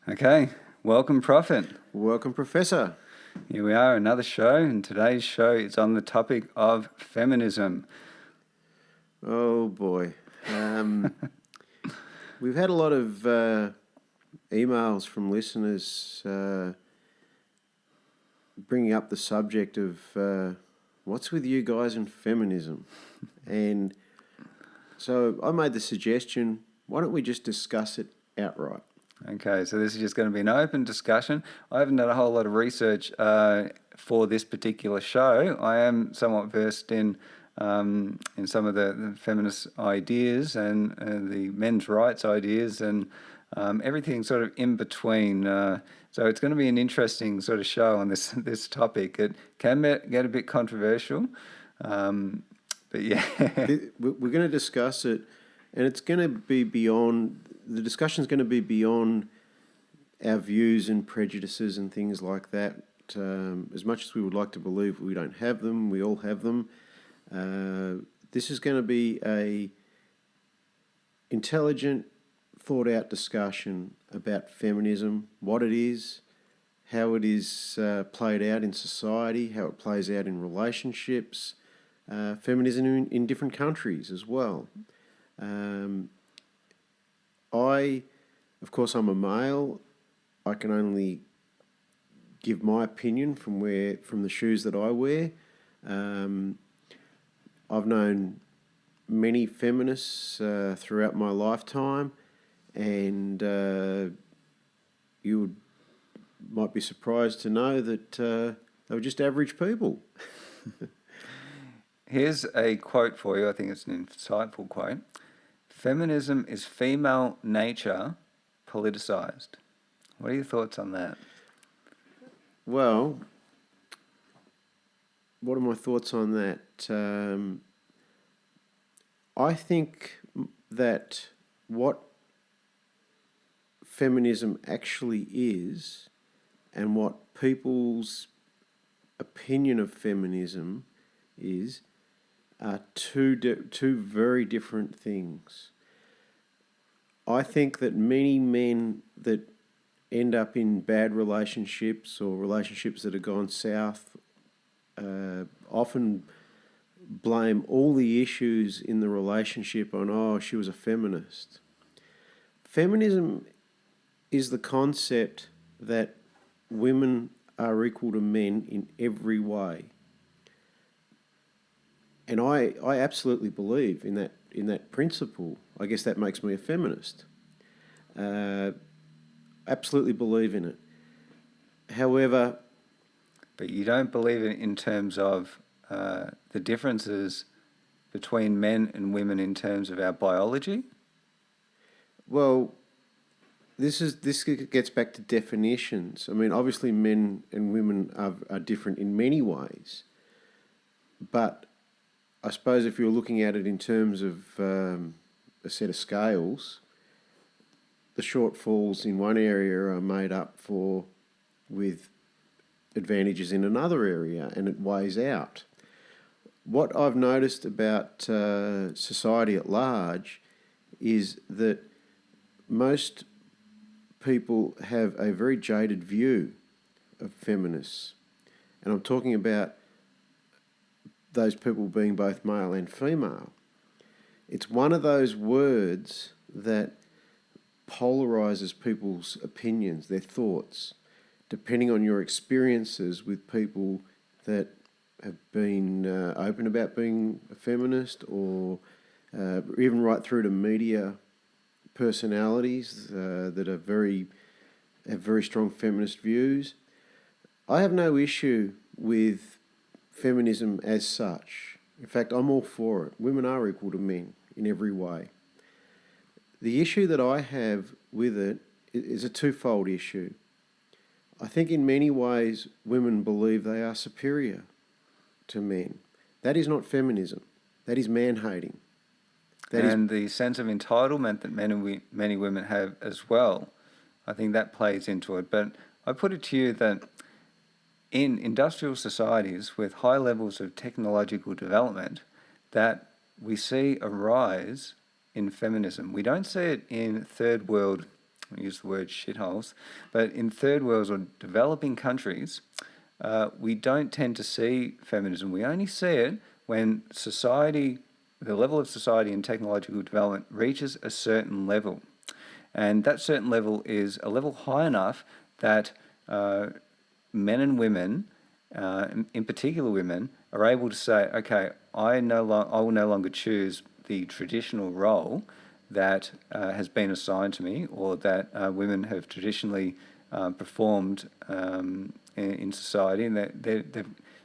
Okay, welcome, Prophet. Welcome, Professor. Here we are, another show, and today's show is on the topic of feminism. Oh boy. We've had a lot of emails from listeners bringing up the subject of what's with you guys and feminism. And so I made the suggestion, why don't we just discuss it outright? Okay, so this is just going to be an open discussion. I haven't done a whole lot of research for this particular show. I am somewhat versed in some of the feminist ideas and the men's rights ideas and everything sort of in between. So it's going to be an interesting sort of show on this topic. It can get a bit controversial, but yeah. We're going to discuss it, and it's going to be beyond. The discussion is going to be beyond our views and prejudices and things like that. As much as we would like to believe we don't have them, we all have them. This is going to be a intelligent, thought-out discussion about feminism, what it is, how it is played out in society, how it plays out in relationships, feminism in different countries as well. Of course, I'm a male. I can only give my opinion from the shoes that I wear. I've known many feminists throughout my lifetime, and might be surprised to know that they were just average people. Here's a quote for you. I think it's an insightful quote. Feminism is female nature politicized. What are your thoughts on that? Well, what are my thoughts on that? I think that what feminism actually is and what people's opinion of feminism is are two very different things. I think that many men that end up in bad relationships or relationships that have gone south often blame all the issues in the relationship on, oh, she was a feminist. Feminism is the concept that women are equal to men in every way. And I absolutely believe in that principle. I guess that makes me a feminist. Absolutely believe in it. However... But you don't believe it in terms of the differences between men and women in terms of our biology? Well, this gets back to definitions. I mean, obviously men and women are different in many ways. But I suppose if you're looking at it in terms of a set of scales, the shortfalls in one area are made up for with advantages in another area, and it weighs out. What I've noticed about society at large is that most people have a very jaded view of feminists. And I'm talking about those people being both male and female. It's one of those words that polarizes people's opinions, their thoughts, depending on your experiences with people that have been open about being a feminist, or even right through to media personalities that have very strong feminist views. I have no issue with feminism as such. In fact, I'm all for it. Women are equal to men in every way. The issue that I have with it is a twofold issue. I think in many ways women believe they are superior to men. That is not feminism. That is man-hating. The sense of entitlement that many women have as well, I think that plays into it. But I put it to you that in industrial societies with high levels of technological development, that we see a rise in feminism. We don't see it in third world I use the word shitholes, but in third world or developing countries, we don't tend to see feminism. We only see it when society, the level of society and technological development reaches a certain level. And that certain level is a level high enough that men and women, in particular women, are able to say, okay, I will no longer choose the traditional role that has been assigned to me, or that women have traditionally performed in society, and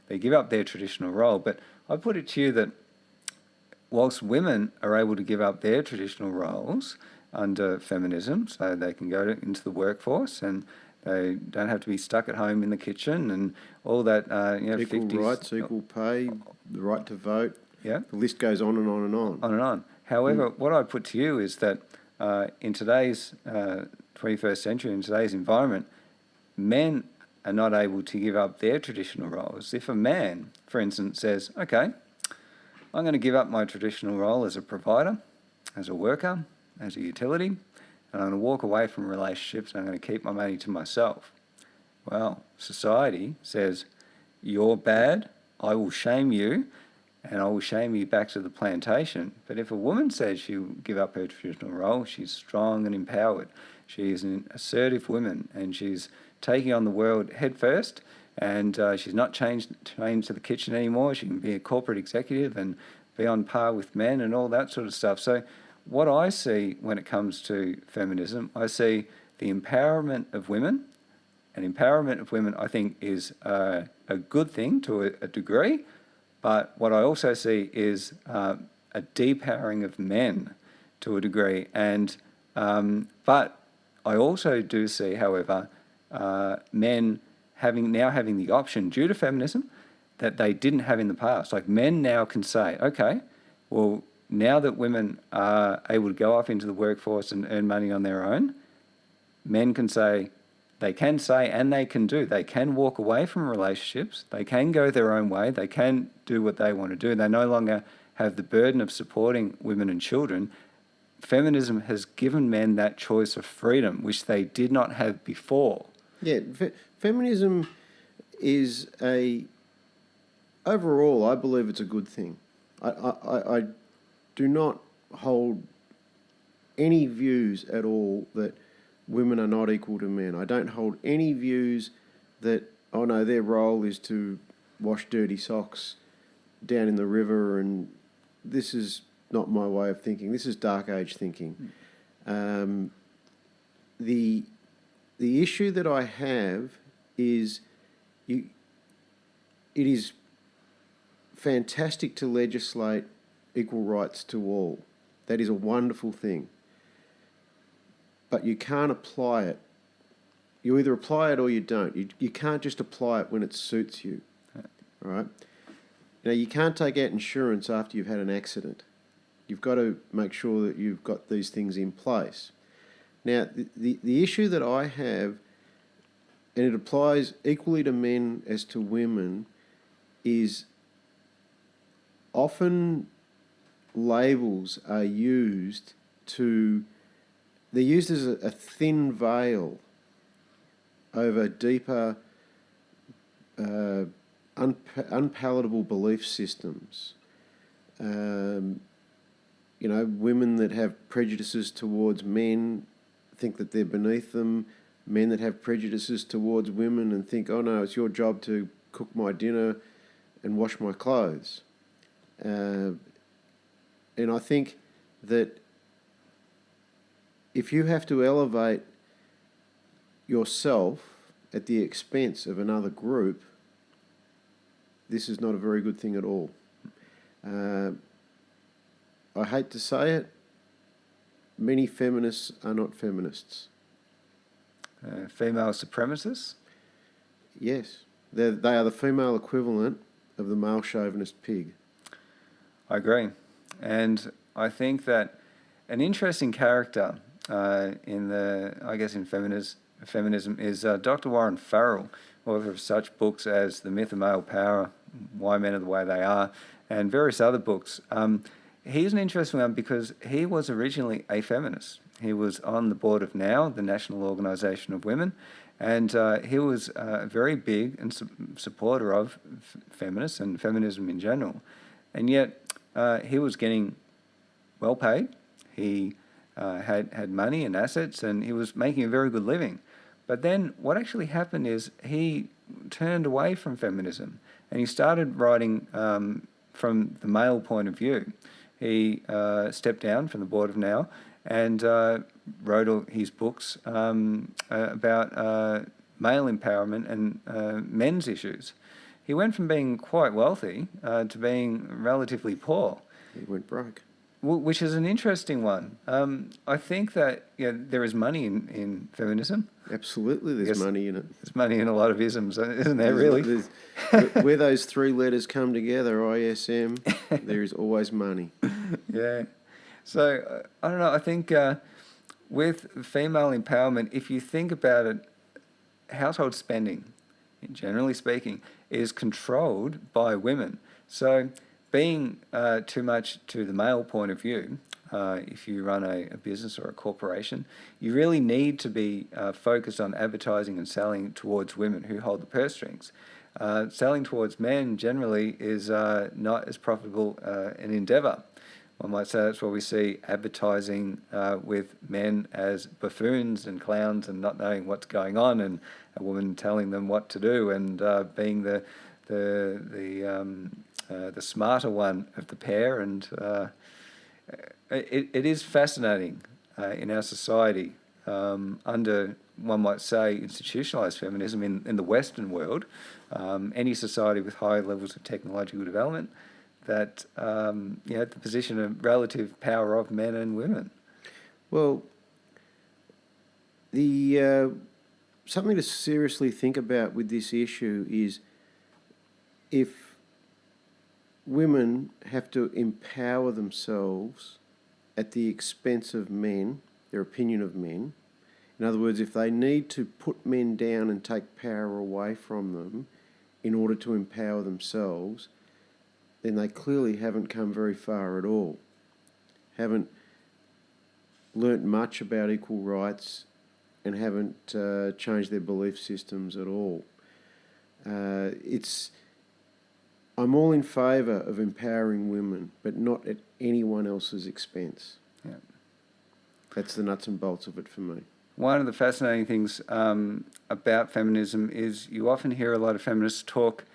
they give up their traditional role. But I put it to you that whilst women are able to give up their traditional roles under feminism, so they can go into the workforce and they don't have to be stuck at home in the kitchen and all that. Equal 50s, rights, equal pay, the right to vote. Yeah, the list goes on and on and on. On and on. However, what I put to you is that in today's 21st century, in today's environment, men are not able to give up their traditional roles. If a man, for instance, says, okay, I'm going to give up my traditional role as a provider, as a worker, as a utility, and I'm going to walk away from relationships and I'm going to keep my money to myself. Well, society says, you're bad, I will shame you, and I will shame you back to the plantation. But if a woman says she'll give up her traditional role, she's strong and empowered. She is an assertive woman, and she's taking on the world head first, and she's not chained to the kitchen anymore. She can be a corporate executive and be on par with men and all that sort of stuff. So what I see when it comes to feminism, I see the empowerment of women. And empowerment of women, I think, is a good thing to a degree. But what I also see is a depowering of men to a degree. And but I also do see, however, men now having the option due to feminism that they didn't have in the past. Like, men now can say, okay, well, now that women are able to go off into the workforce and earn money on their own, men can say, and they can do. They can walk away from relationships. They can go their own way. They can do what they want to do. They no longer have the burden of supporting women and children. Feminism has given men that choice of freedom, which they did not have before. Yeah, feminism is overall, I believe it's a good thing. I do not hold any views at all that women are not equal to men. I don't hold any views that, oh no, their role is to wash dirty socks down in the river, and this is not my way of thinking. This is dark age thinking. The issue that I have is it is fantastic to legislate equal rights to all. That is a wonderful thing. But you can't apply it. You either apply it or you don't. You can't just apply it when it suits you. All right? Now, you can't take out insurance after you've had an accident. You've got to make sure that you've got these things in place. Now, the issue that I have, and it applies equally to men as to women, is often labels are used they're used as a thin veil over deeper, unpalatable belief systems. Women that have prejudices towards men think that they're beneath them. Men that have prejudices towards women and think, oh no, it's your job to cook my dinner and wash my clothes. And I think that if you have to elevate yourself at the expense of another group, this is not a very good thing at all. I hate to say it, many feminists are not feminists. Female supremacists? Yes. They are the female equivalent of the male chauvinist pig. I agree. And I think that an interesting character in feminism is Dr. Warren Farrell, author of such books as The Myth of Male Power, Why Men Are the Way They Are, and various other books. he's an interesting one because he was originally a feminist. He was on the board of NOW, the National Organisation of Women, and he was very big and supporter of feminists and feminism in general. And yet he was getting well paid. He had money and assets, and he was making a very good living. But then what actually happened is he turned away from feminism, and he started writing from the male point of view. He stepped down from the board of NOW and wrote all his books about male empowerment and men's issues. He went from being quite wealthy to being relatively poor. He went broke. Which is an interesting one. I think that there is money in feminism. Absolutely, there's money in it. There's money in a lot of isms, isn't there, really? Where those three letters come together, ISM, there is always money. Yeah. So, I don't know, I think with female empowerment, if you think about it, household spending, generally speaking, is controlled by women. So being too much to the male point of view, if you run a business or a corporation, you really need to be focused on advertising and selling towards women who hold the purse strings. Selling towards men generally is not as profitable an endeavour. One might say that's why we see advertising with men as buffoons and clowns and not knowing what's going on, and a woman telling them what to do and being the smarter one of the pair. And it is fascinating in our society under, one might say, institutionalized feminism in the Western world, any society with high levels of technological development, that the position of relative power of men and women. Well, something to seriously think about with this issue is if women have to empower themselves at the expense of men, their opinion of men. In other words, if they need to put men down and take power away from them in order to empower themselves, then they clearly haven't come very far at all. Haven't learnt much about equal rights and haven't changed their belief systems at all. I'm all in favour of empowering women, but not at anyone else's expense. Yeah. That's the nuts and bolts of it for me. One of the fascinating things about feminism is you often hear a lot of feminists talk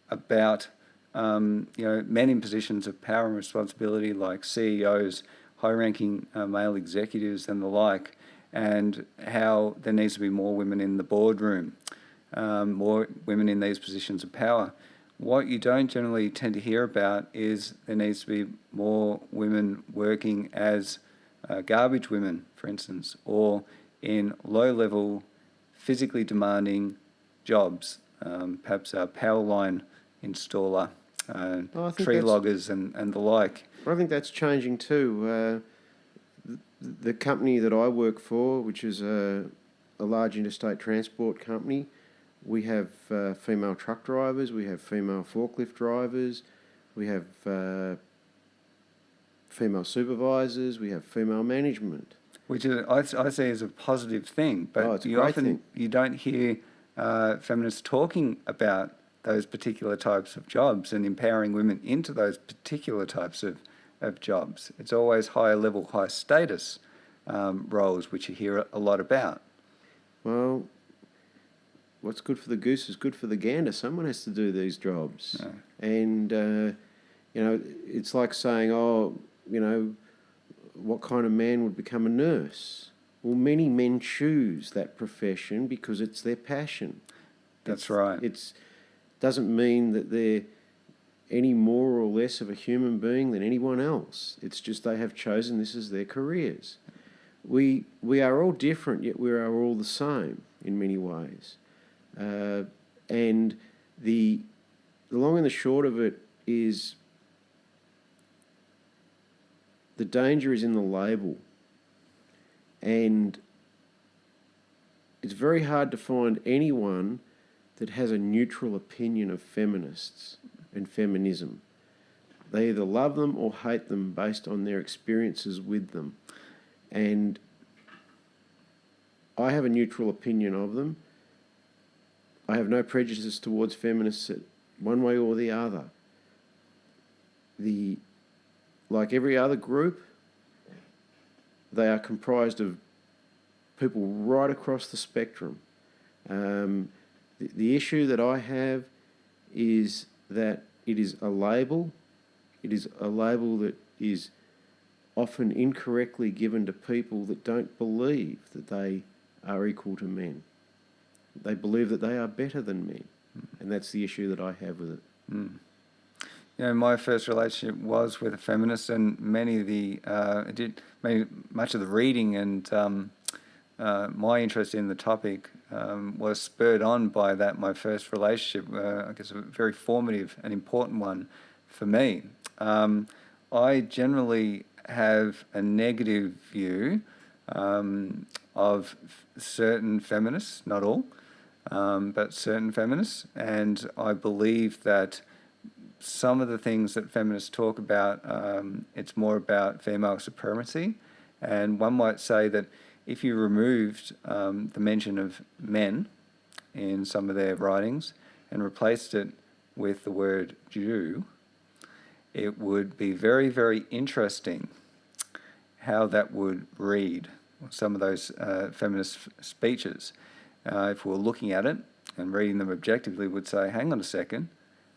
about men in positions of power and responsibility, like CEOs, high-ranking male executives and the like, and how there needs to be more women in the boardroom, more women in these positions of power. What you don't generally tend to hear about is there needs to be more women working as garbage women, for instance, or in low-level, physically demanding jobs, perhaps a power line installer, tree loggers and the like. I think that's changing too. The company that I work for, which is a large interstate transport company, we have female truck drivers, we have female forklift drivers, we have female supervisors, we have female management. Which is, I see as a positive thing, but you don't hear feminists talking about those particular types of jobs and empowering women into those particular types of jobs. It's always higher level, high status roles, which you hear a lot about. Well, what's good for the goose is good for the gander. Someone has to do these jobs. No. And, it's like saying, what kind of man would become a nurse? Well, many men choose that profession because it's their passion. That's right. It doesn't mean that they're any more or less of a human being than anyone else. It's just they have chosen this as their careers. We are all different, yet we are all the same in many ways. And the long and the short of it is the danger is in the label. And it's very hard to find anyone that has a neutral opinion of feminists and feminism. They either love them or hate them based on their experiences with them. And I have a neutral opinion of them. I have no prejudice towards feminists one way or the other. Like every other group, they are comprised of people right across the spectrum. The issue that I have is that it is a label. It is a label that is often incorrectly given to people that don't believe that they are equal to men. They believe that they are better than men. And that's the issue that I have with it. Mm. You know, my first relationship was with a feminist, and much of the reading and my interest in the topic was spurred on by that. My first relationship, I guess, a very formative and important one for me. I generally have a negative view of certain feminists, not all, but certain feminists, and I believe that some of the things that feminists talk about, it's more about female supremacy, and one might say that if you removed the mention of men in some of their writings and replaced it with the word Jew, it would be very, very interesting how that would read some of those feminist speeches. If we were looking at it and reading them objectively, would say, hang on a second,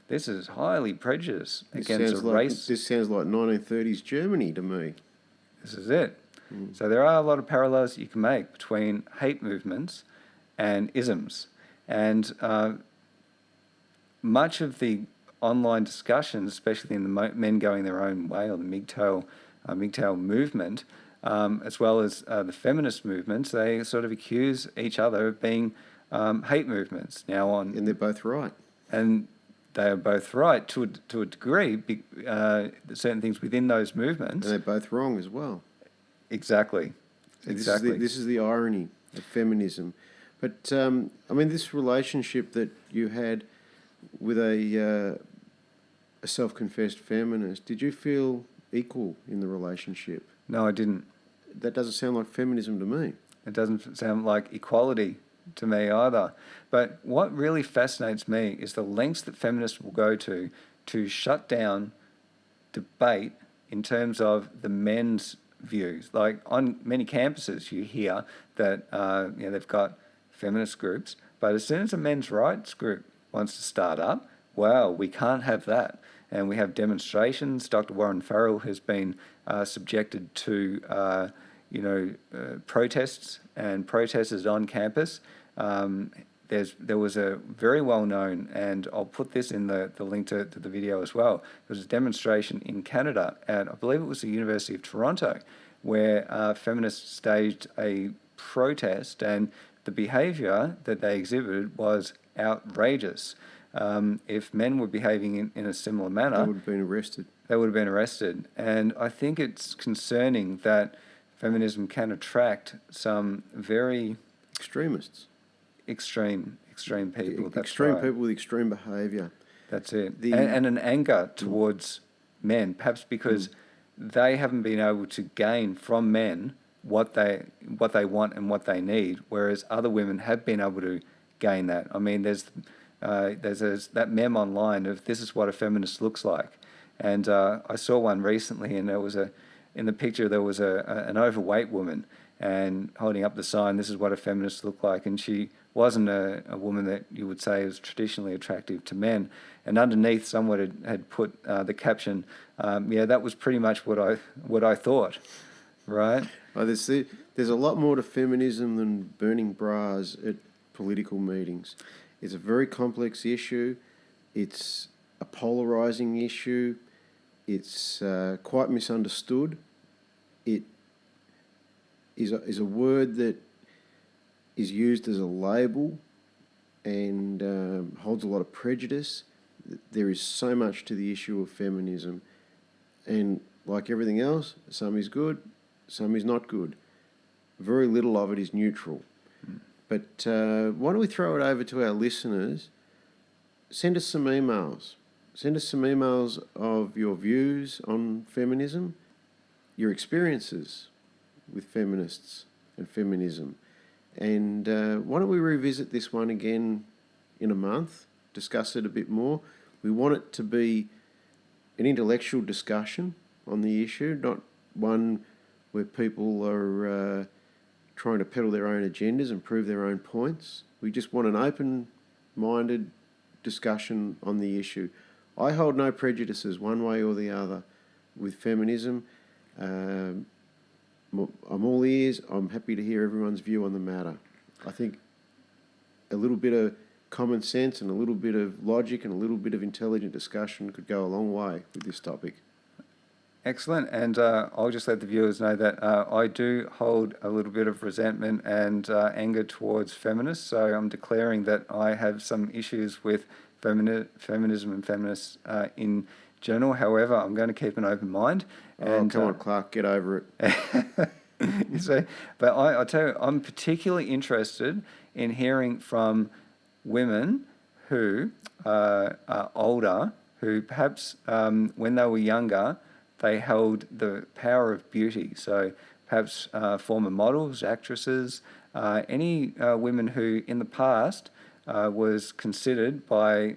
this is highly prejudiced against a race. This sounds like 1930s Germany to me. This is it. So there are a lot of parallels you can make between hate movements and isms. And much of the online discussions, especially in the men going their own way, or the MGTOW movement, as well as the feminist movements, they sort of accuse each other of being hate movements. And they're both right. And they are both right to a degree, certain things within those movements. And they're both wrong as well. Exactly. This is the irony of feminism. But, this relationship that you had with a self-confessed feminist, did you feel equal in the relationship? No, I didn't. That doesn't sound like feminism to me. It doesn't sound like equality to me either. But what really fascinates me is the lengths that feminists will go to shut down debate in terms of the men's views. Like on many campuses you hear that they've got feminist groups, but as soon as a men's rights group wants to start up, wow, we can't have that. And we have demonstrations. Dr. Warren Farrell has been subjected to protests and protesters on campus. There was a very well-known, and I'll put this in the link to the video as well, there was a demonstration in Canada at, I believe it was the University of Toronto, where feminists staged a protest, and the behaviour that they exhibited was outrageous. If men were behaving in a similar manner, They would have been arrested. They would have been arrested. And I think it's concerning that feminism can attract some very Extremists. extreme people. That's Extreme right. people with extreme behaviour. That's it. And an anger towards men, perhaps because they haven't been able to gain from men what they want and what they need, whereas other women have been able to gain that. I mean, there's that meme online of this is what a feminist looks like, and I saw one recently, and in the picture there was an overweight woman and holding up the sign, this is what a feminist looked like, and she wasn't a woman that you would say is traditionally attractive to men, and underneath someone had put the caption, that was pretty much what I thought, right? Oh, there's a lot more to feminism than burning bras at political meetings. It's a very complex issue. It's a polarising issue. It's quite misunderstood. It is a word that is used as a label and holds a lot of prejudice. There is so much to the issue of feminism. And like everything else, some is good, some is not good. Very little of it is neutral. But why don't we throw it over to our listeners? Send us some emails. Send us some emails of your views on feminism, your experiences with feminists and feminism. And why don't we revisit this one again in a month, discuss it a bit more. We want it to be an intellectual discussion on the issue, not one where people are trying to peddle their own agendas and prove their own points. We just want an open-minded discussion on the issue. I hold no prejudices one way or the other with feminism. I'm all ears. I'm happy to hear everyone's view on the matter. I think a little bit of common sense and a little bit of logic and a little bit of intelligent discussion could go a long way with this topic. Excellent, and I'll just let the viewers know that I do hold a little bit of resentment and anger towards feminists, so I'm declaring that I have some issues with feminism and feminists in general. However, I'm going to keep an open mind. And, come on, Clarke, get over it. You see, but I tell you, I'm particularly interested in hearing from women who are older, who perhaps when they were younger, they held the power of beauty. So perhaps former models, actresses, any women who in the past was considered by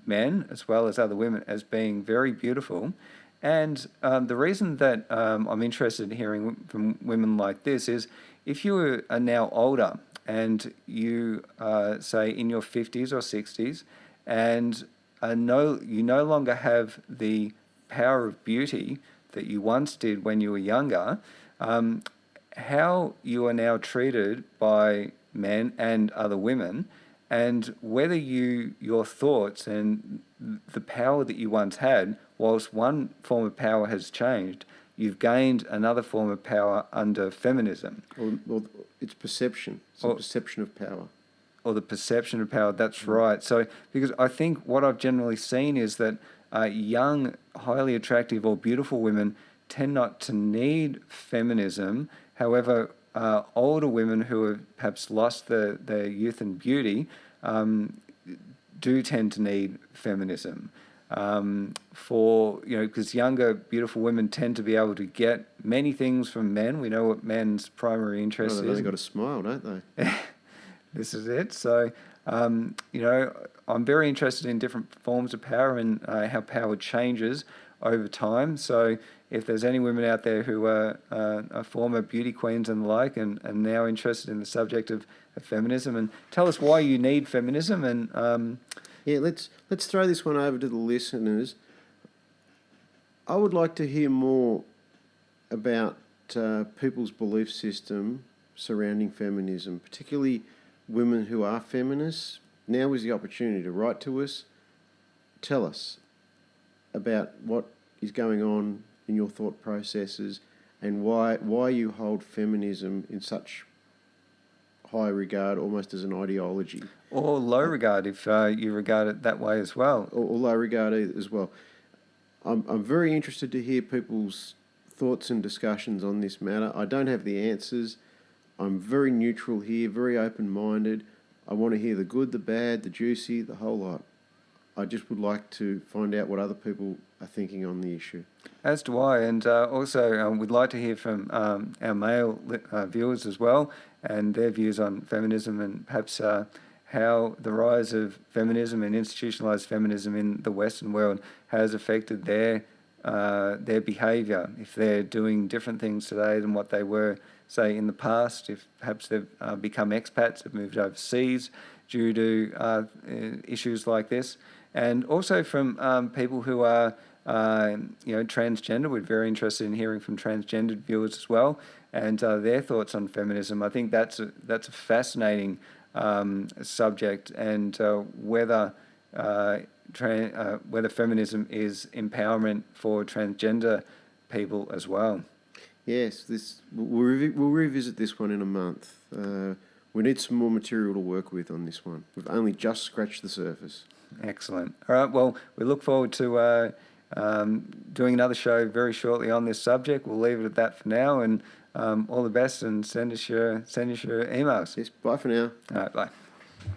men as well as other women as being very beautiful. And the reason that I'm interested in hearing from women like this is if you are now older and you say in your 50s or 60s and you no longer have the power of beauty that you once did when you were younger, how you are now treated by men and other women, and whether your thoughts and the power that you once had, whilst one form of power has changed, you've gained another form of power under feminism. Or it's perception. It's a perception of power. Or the perception of power, that's right. So, because I think what I've generally seen is that young, highly attractive or beautiful women tend not to need feminism. However, older women who have perhaps lost their youth and beauty do tend to need feminism. Because younger, beautiful women tend to be able to get many things from men. We know what men's primary interest is. They've only got a smile, don't they? This is it. So, I'm very interested in different forms of power and how power changes over time. So if there's any women out there who are former beauty queens and the like and now interested in the subject of feminism, and tell us why you need feminism. And yeah, let's throw this one over to the listeners. I would like to hear more about people's belief system surrounding feminism, particularly women who are feminists. Now is the opportunity to write to us. Tell us about what is going on in your thought processes and why you hold feminism in such high regard, almost as an ideology. Or low regard, if you regard it that way as well. Or low regard as well. I'm very interested to hear people's thoughts and discussions on this matter. I don't have the answers. I'm very neutral here, very open-minded. I want to hear the good, the bad, the juicy, the whole lot. I just would like to find out what other people are thinking on the issue. As do I, and also we'd like to hear from our male viewers as well, and their views on feminism and perhaps how the rise of feminism and institutionalized feminism in the Western world has affected their behaviour, if they're doing different things today than what they were, say, in the past, if perhaps they've become expats, have moved overseas due to issues like this. And also from people who are, transgender. We're very interested in hearing from transgendered viewers as well, and their thoughts on feminism. I think that's a fascinating subject, and whether feminism is empowerment for transgender people as well. Yes, we'll revisit this one in a month. We need some more material to work with on this one. We've only just scratched the surface. Excellent. All right, well, we look forward to doing another show very shortly on this subject. We'll leave it at that for now, and all the best, and send us your emails. Yes, bye for now. All right, bye.